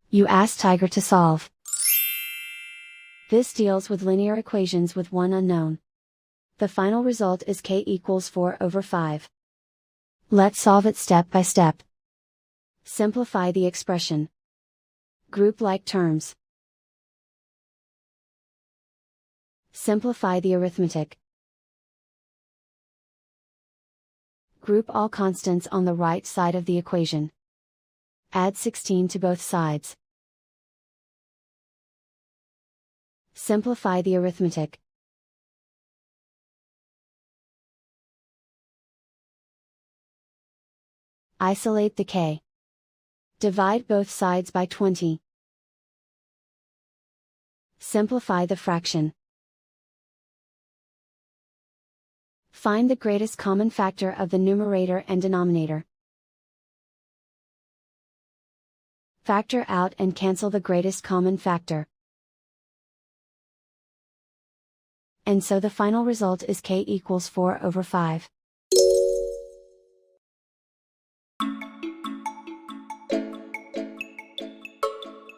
You ask Tiger to solve. This deals with linear equations with one unknown. The final result is k equals 4/5. Let's solve it step by step. Simplify the expression. Group like terms. Simplify the arithmetic. Group all constants on the right side of the equation. Add 16 to both sides. Simplify the arithmetic. Isolate the k. Divide both sides by 20. Simplify the fraction. Find the greatest common factor of the numerator and denominator. Factor out and cancel the greatest common factor. And so the final result is k equals 4/5.